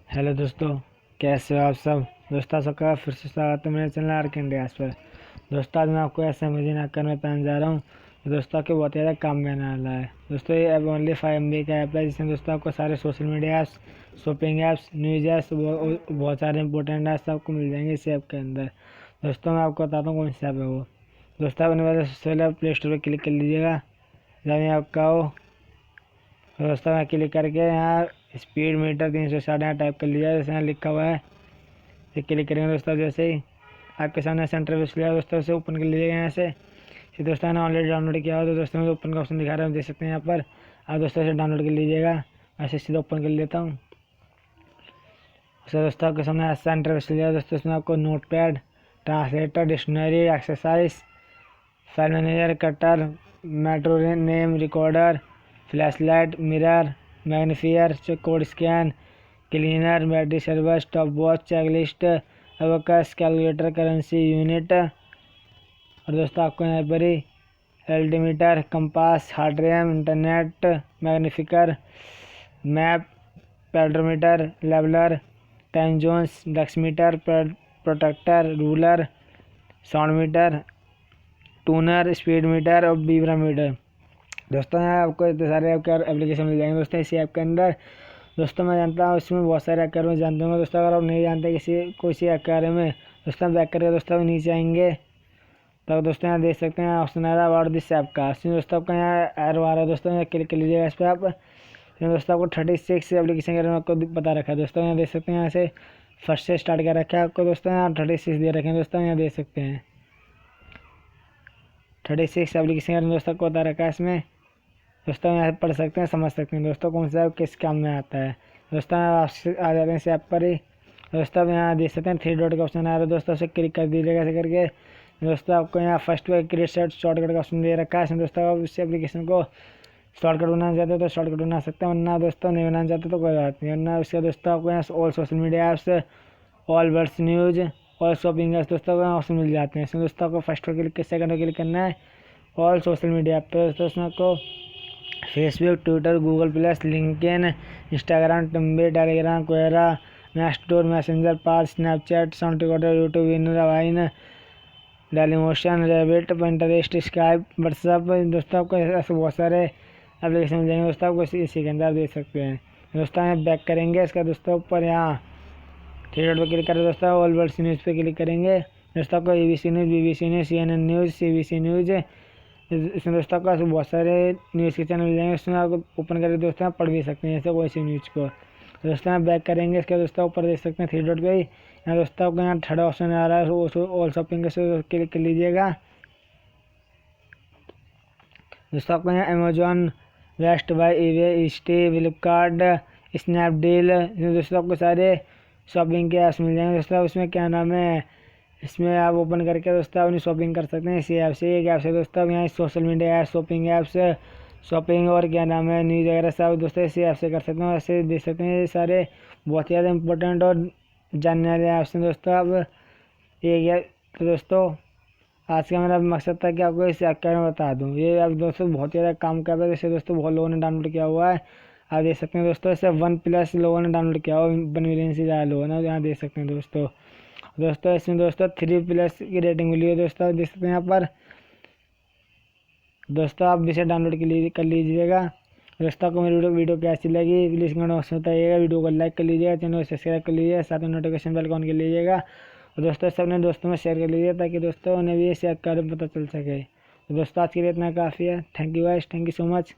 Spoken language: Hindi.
हेलो दोस्तों, कैसे हो आप सब। दोस्तों सबका फिर से स्वागत है मेरे चैनल आर के इंडियाज पर। दोस्तों आज मैं आपको ऐसा मशीन आकर मैं पहन जा रहा हूँ दोस्तों आपके बहुत ज़्यादा काम में आने वाला है। दोस्तों ये ऐप ओनली 5 MB का ऐप है, जिसमें दोस्तों आपको सारे social media apps, shopping apps, news apps, बहुत सारे इंपॉर्टेंट ऐप्स आपको मिल जाएंगे इस ऐप के अंदर। दोस्तों मैं आपको बताता हूँ कौन सा ऐप है वो। दोस्तों अपने वाले सबसे पहले प्ले स्टोर पर क्लिक कर लीजिएगा। जब ये आपका हो दोस्तों मैं क्लिक करके यहाँ स्पीड मीटर 360 यहाँ टाइप कर लिया, जैसे यहाँ लिखा हुआ है। ये क्लिक करेंगे दोस्तों, जैसे ही आपके सामने सेंटर पे लिया दोस्तों उसे ओपन कर लीजिएगा। यहाँ से फिर दोस्तों ने ऑलरेडी डाउनलोड किया हो तो दोस्तों मुझे ओपन का ऑप्शन दिखा रहा है, देख सकते हैं यहाँ पर। आप दोस्तों इसे डाउनलोड कर लीजिएगा। ऐसे सीधा ओपन कर लेता हूँ। उसे दोस्तों आपके सामने सेंटर पे लिया दोस्तों, इसमें आपको notepad, translator, dictionary, exercise, file manager, cutter, metronome recorder, flashlight, mirror, magnifier, code scan, cleaner, battery saver, stopwatch, checklist, abacus, calculator, currency unit. और दोस्तों आपको यहाँ पर ही altimeter, compass, heart rate, internet, magnifier, map, pedometer, leveller, time zones, decimeter, protractor, ruler, sound meter, tuner, speed meter और बीवरा मीटर। दोस्तों यहाँ आपको इतने सारे ऐप एप्लीकेशन मिल जाएंगे दोस्तों इसी ऐप के अंदर। दोस्तों मैं जानता हूँ इसमें बहुत सारे ऐप के बारे में जानते होंगे दोस्तों। अगर आप नहीं जानते कोई सी ऐप के बारे में दोस्तों बैक करके दोस्तों नीचे आएंगे तो दोस्तों यहाँ देख सकते हैं ऑप्शन आ रहा है अबाउट दिस ऐप का। इसमें दोस्तों आपका यहाँ एरो आ रहा है दोस्तों, यहाँ क्लिक कर लीजिएगा इस पर आप। इसमें दोस्तों आपको 36 एप्लीकेशन के बारे में आपको बता रखा है दोस्तों। यहाँ देख सकते हैं, यहाँ से फर्स्ट से स्टार्ट कर रखा है आपको दोस्तों। यहाँ 36 दे रखे हैं दोस्तों, यहाँ देख सकते हैं 36 एप्लीकेशन के बारे में दोस्तों को बता रखा है इसमें। दोस्तों यहाँ पढ़ सकते हैं, समझ सकते हैं दोस्तों कौन सा ऐप किस काम में आता है। दोस्तों आपसे आ जाते हैं इस ऐप पर ही। दोस्तों अब यहाँ देख सकते हैं 3 डॉट का ऑप्शन आ रहा है दोस्तों, उसे क्लिक कर दीजिएगा ऐसे करके। दोस्तों आपको यहाँ फर्स्ट पे क्रिएट शॉर्टकट का ऑप्शन दे रखा है इसमें। दोस्तों आप इस एप्लीकेशन को शॉर्टकट बनाना चाहते हो तो शॉर्टकट बना सकते हैं, वरना दोस्तों नहीं बनाना चाहते तो कोई बात नहीं। वरना उसके दोस्तों आपको यहाँ all social media apps, all words news, all shopping apps दोस्तों को ऑप्शन मिल जाते हैं इसमें। दोस्तों आपको फर्स्ट पर क्लिक सेकंड पर क्लिक करना है ऑल सोशल मीडिया ऐप पे। दोस्तों उसमें आपको Facebook, Twitter, Google Plus, LinkedIn, Instagram, Tumblr, Telegram, Quora, मैस्टोर, मैसेंजर, पास, स्नैपचैट, साउंड रिकॉर्डर, यूट्यूब, विनर, Vine, Dailymotion, Reddit, Pinterest, Skype, WhatsApp. दोस्तों आपको ऐसे बहुत सारे एप्लीकेशन मिल जाएंगे दोस्तों, आपको इसी के अंदर देख सकते हैं। दोस्तों यहाँ बैक करेंगे, इसका दोस्तों ऊपर यहाँ 3 डॉट पर क्लिक करें दोस्तों, ऑल वर्ल्ड्स न्यूज़ पे क्लिक करेंगे। दोस्तों आपको ABC news, BBC news, CNN news, CBC news, इसमें दोस्तों आपको बहुत सारे न्यूज़ के चैनल मिल जाएंगे। इसमें आप ओपन करके दोस्तों आप पढ़ भी सकते हैं जैसे कोई सी न्यूज़ को। दोस्तों आप बैक करेंगे, इसके दोस्तों ऊपर देख सकते हैं 3 डॉट पे ही यहाँ दोस्तों आपको यहाँ थर्ड ऑप्शन आ रहा है ऑल शॉपिंग के क्लिक कर लीजिएगा। दोस्तों आपको यहाँ अमेजोन, बेस्ट बाय, ईबे, स्टे, फ्लिपकार्ट, स्नैपडील, दोस्तों आपको सारे शॉपिंग के ऐप्स मिल जाएंगे दोस्तों। उसमें क्या नाम है, इसमें आप ओपन करके दोस्तों अपनी शॉपिंग कर सकते हैं इसी ऐप से। एक ऐप से दोस्तों अब यहाँ social media app, shopping apps, shopping और क्या नाम है न्यूज़ वगैरह सब दोस्तों इसी ऐप से कर सकते हैं। ऐसे देख सकते हैं ये सारे बहुत ही ज़्यादा इंपॉर्टेंट और जानने वाले ऐप्स हैं दोस्तों। अब ये तो दोस्तों आज का मेरा मकसद था कि आपको इस ऐप के बारे में बता दूँ। ये ऐप दोस्तों बहुत ज़्यादा काम कर रहा है, जैसे दोस्तों बहुत लोगों ने डाउनलोड किया हुआ है। आप देख सकते हैं दोस्तों इसे 1+ लोगों ने डाउनलोड किया हुआ, 1 मिलियन से ज़्यादा लोगों ने यहाँ देख सकते हैं दोस्तों। दोस्तों इसमें दोस्तों 3+ की रेटिंग मिली है दोस्तों, देख सकते हैं यहाँ पर। दोस्तों आप इसे डाउनलोड कर लीजिएगा। दोस्तों आपको मेरी वीडियो कैसी लगी प्लीज़ कमेंट बॉक्स में बताइएगा। वीडियो को लाइक कर लीजिएगा, चैनल को सब्सक्राइब कर लीजिएगा, साथ में नोटिफिकेशन बेल ऑन कर लीजिएगा। और दोस्तों सब अपने दोस्तों में शेयर कर लीजिए ताकि दोस्तों उन्हें भी इस ऐप का पता चल सके। तो दोस्तों आज के लिए इतना काफ़ी है। Thank you guys, thank you so much.